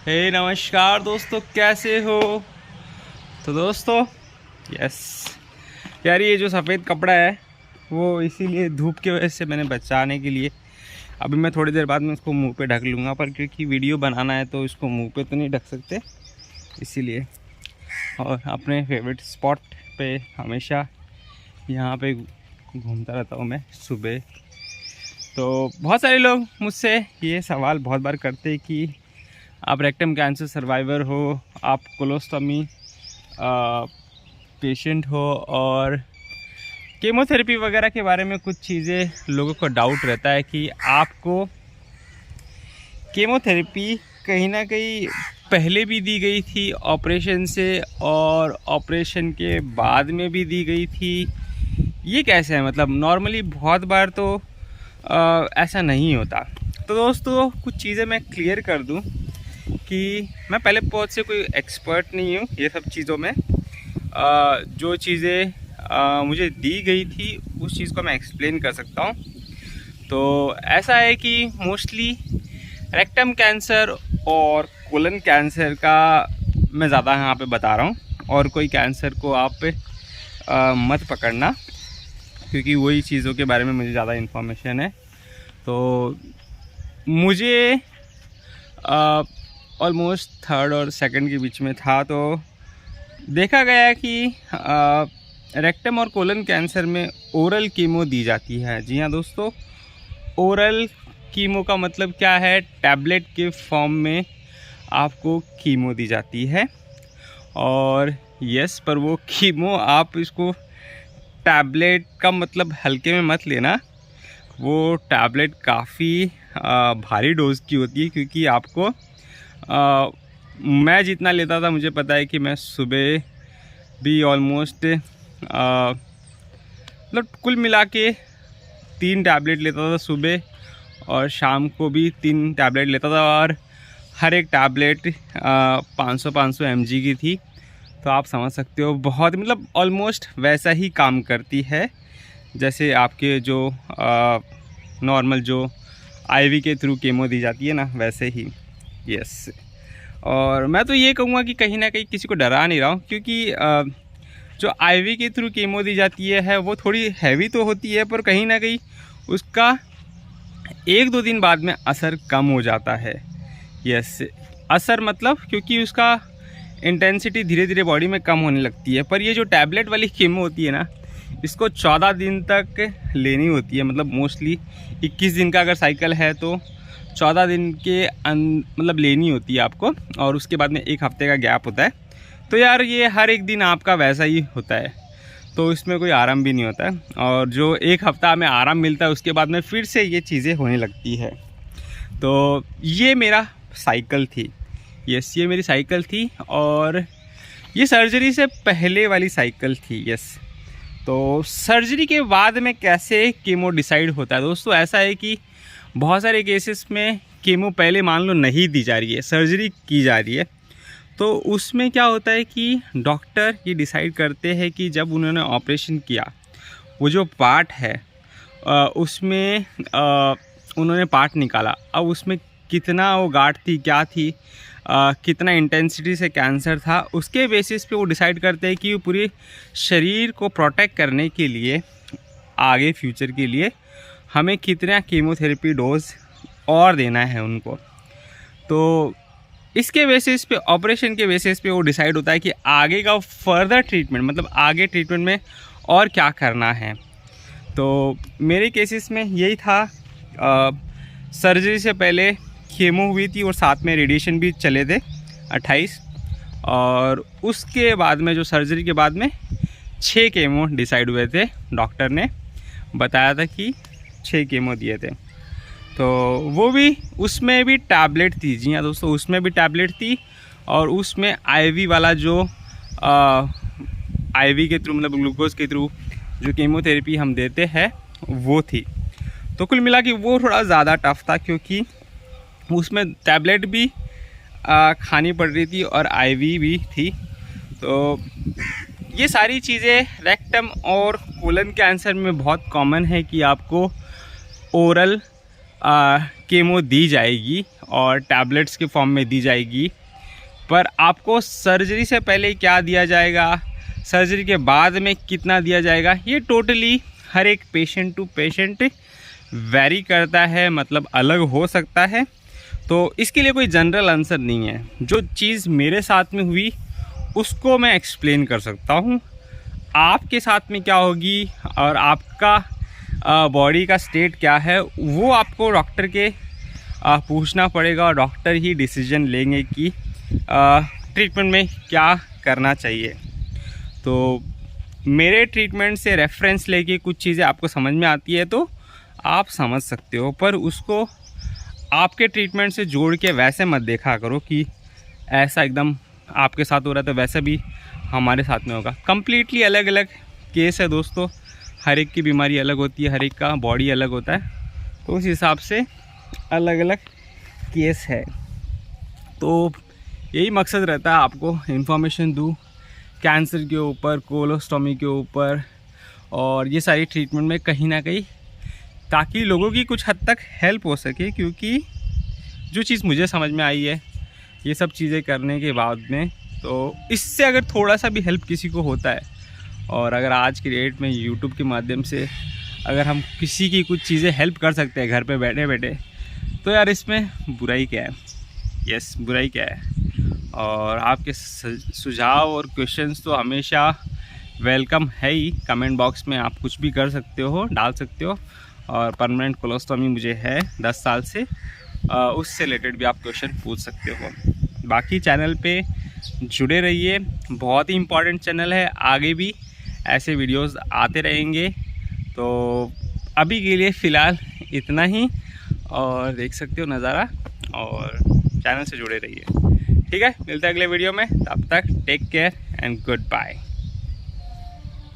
नमस्कार दोस्तों, कैसे हो? तो दोस्तों, यस यार, ये जो सफ़ेद कपड़ा है वो इसीलिए धूप की वजह से मैंने बचाने के लिए अभी मैं थोड़ी देर बाद में इसको मुंह पे ढक लूँगा, पर क्योंकि वीडियो बनाना है तो इसको मुंह पे तो नहीं ढक सकते, इसीलिए। और अपने फेवरेट स्पॉट पे हमेशा यहाँ पे घूमता रहता हूँ मैं सुबह। तो बहुत सारे लोग मुझसे ये सवाल बहुत बार करते हैं कि आप रेक्टम कैंसर सर्वाइवर हो, आप कोलोस्टॉमी पेशेंट हो, और कीमोथेरेपी वगैरह के बारे में कुछ चीज़ें लोगों को डाउट रहता है कि आपको कीमोथेरेपी कहीं ना कहीं पहले भी दी गई थी ऑपरेशन से, और ऑपरेशन के बाद में भी दी गई थी। ये कैसे है? मतलब नॉर्मली बहुत बार तो ऐसा नहीं होता। तो दोस्तों, कुछ चीज़ें मैं क्लियर कर दूं कि मैं पहले बहुत से कोई एक्सपर्ट नहीं हूँ ये सब चीज़ों में। जो चीज़ें मुझे दी गई थी उस चीज़ को मैं एक्सप्लेन कर सकता हूँ। तो ऐसा है कि मोस्टली रेक्टम कैंसर और कोलन कैंसर का मैं ज़्यादा यहाँ पे बता रहा हूँ, और कोई कैंसर को आप मत पकड़ना, क्योंकि वही चीज़ों के बारे में मुझे ज़्यादा इन्फॉर्मेशन है। तो मुझे ऑलमोस्ट थर्ड और सेकंड के बीच में था, तो देखा गया कि रेक्टम और कोलन कैंसर में ओरल कीमो दी जाती है। जी हाँ दोस्तों, ओरल कीमो का मतलब क्या है? टैबलेट के फॉर्म में आपको कीमो दी जाती है। और यस, पर वो कीमो आप इसको टैबलेट का मतलब हल्के में मत लेना। वो टैबलेट काफ़ी भारी डोज की होती है, क्योंकि आपको मैं जितना लेता था मुझे पता है कि मैं सुबह भी ऑलमोस्ट मतलब कुल मिला के 3 टैबलेट लेता था सुबह, और शाम को भी 3 टैबलेट लेता था, और हर एक टैबलेट 500 mg की थी। तो आप समझ सकते हो, बहुत मतलब ऑलमोस्ट वैसा ही काम करती है जैसे आपके जो नॉर्मल जो आईवी के थ्रू कीमो दी जाती है ना, वैसे ही। यस, और मैं तो ये कहूँगा कि कहीं ना कहीं किसी को डरा नहीं रहा हूँ, क्योंकि जो आईवी के थ्रू कीमो दी जाती है वो थोड़ी हैवी तो होती है, पर कहीं ना कहीं उसका 1-2 दिन बाद में असर कम हो जाता है। यस, असर मतलब क्योंकि उसका इंटेंसिटी धीरे धीरे बॉडी में कम होने लगती है। पर ये जो टैबलेट वाली कीमो होती है ना, इसको 14 दिन तक लेनी होती है। मतलब मोस्टली 21 दिन का अगर साइकिल है तो 14 दिन के मतलब लेनी होती है आपको, और उसके बाद में 1 हफ्ते का गैप होता है। तो यार ये हर एक दिन आपका वैसा ही होता है, तो इसमें कोई आराम भी नहीं होता है। और जो 1 हफ्ता में आराम मिलता है उसके बाद में फिर से ये चीज़ें होने लगती है। तो ये मेरा साइकिल थी। यस, ये मेरी साइकिल थी, और ये सर्जरी से पहले वाली साइकिल थी। यस, तो सर्जरी के बाद में कैसे कीमो डिसाइड होता है दोस्तों? ऐसा है कि बहुत सारे केसेस में कीमो पहले मान लो नहीं दी जा रही है, सर्जरी की जा रही है। तो उसमें क्या होता है कि डॉक्टर ये डिसाइड करते हैं कि जब उन्होंने ऑपरेशन किया, वो जो पार्ट है उसमें उन्होंने पार्ट निकाला। अब उसमें कितना वो गांठ थी, क्या थी, कितना इंटेंसिटी से कैंसर था, उसके बेसिस पे वो डिसाइड करते हैं कि वो पूरे शरीर को प्रोटेक्ट करने के लिए आगे फ्यूचर के लिए हमें कितना कीमोथेरेपी डोज और देना है उनको। तो इसके बेसिस पे, ऑपरेशन के बेसिस पे वो डिसाइड होता है कि आगे का फर्दर ट्रीटमेंट, मतलब आगे ट्रीटमेंट में और क्या करना है। तो मेरे केसेस में यही था, सर्जरी से पहले कीमो हुई थी और साथ में रेडिएशन भी चले थे 28, और उसके बाद में जो सर्जरी के बाद में 6 कीमो डिसाइड हुए थे। डॉक्टर ने बताया था कि 6 कीमो दिए थे। तो वो भी, उसमें भी टैबलेट थी। जी हाँ दोस्तों, उसमें भी टैबलेट थी, और उसमें आईवी वाला जो आईवी के थ्रू, मतलब ग्लूकोज के थ्रू जो कीमोथेरेपी हम देते हैं वो थी। तो कुल मिला के वो थोड़ा ज़्यादा टफ था, क्योंकि उसमें टैबलेट भी खानी पड़ रही थी और आईवी भी थी। तो ये सारी चीज़ें रेक्टम और कोलन कैंसर में बहुत कॉमन है कि आपको ओरल केमो दी जाएगी और टैबलेट्स के फॉर्म में दी जाएगी। पर आपको सर्जरी से पहले क्या दिया जाएगा, सर्जरी के बाद में कितना दिया जाएगा, ये टोटली हर एक पेशेंट टू पेशेंट वेरी करता है, मतलब अलग हो सकता है। तो इसके लिए कोई जनरल आंसर नहीं है। जो चीज़ मेरे साथ में हुई उसको मैं एक्सप्लेन कर सकता हूँ, आपके साथ में क्या होगी और आपका बॉडी का स्टेट क्या है वो आपको डॉक्टर के पूछना पड़ेगा और डॉक्टर ही डिसीजन लेंगे कि ट्रीटमेंट में क्या करना चाहिए। तो मेरे ट्रीटमेंट से रेफरेंस लेके कुछ चीज़ें आपको समझ में आती है तो आप समझ सकते हो, पर उसको आपके ट्रीटमेंट से जोड़ के वैसे मत देखा करो कि ऐसा एकदम आपके साथ हो रहा है तो वैसे भी हमारे साथ में होगा। कम्प्लीटली अलग अलग केस है दोस्तों, हर एक की बीमारी अलग होती है, हर एक का बॉडी अलग होता है, तो उस हिसाब से अलग अलग केस है। तो यही मकसद रहता है आपको इन्फॉर्मेशन दूँ कैंसर के ऊपर, कोलोस्टॉमी के ऊपर और ये सारी ट्रीटमेंट में कहीं ना कहीं, ताकि लोगों की कुछ हद तक हेल्प हो सके। क्योंकि जो चीज़ मुझे समझ में आई है ये सब चीज़ें करने के बाद में, तो इससे अगर थोड़ा सा भी हेल्प किसी को होता है, और अगर आज की डेट में यूट्यूब के माध्यम से अगर हम किसी की कुछ चीज़ें हेल्प कर सकते हैं घर पे बैठे बैठे, तो यार इसमें बुराई क्या है? यस, बुराई क्या है? और आपके सुझाव और क्वेश्चंस तो हमेशा वेलकम है ही। कमेंट बॉक्स में आप कुछ भी कर सकते हो, डाल सकते हो। और परमानेंट कोलोस्टॉमी मुझे है 10 साल से, उससे रिलेटेड भी आप क्वेश्चन पूछ सकते हो। बाकी चैनल पे जुड़े रहिए, बहुत ही इम्पॉर्टेंट चैनल है, आगे भी ऐसे वीडियोस आते रहेंगे। तो अभी के लिए फ़िलहाल इतना ही, और देख सकते हो नज़ारा, और चैनल से जुड़े रहिए। ठीक है, मिलते हैं अगले वीडियो में, तब तक take care and good bye.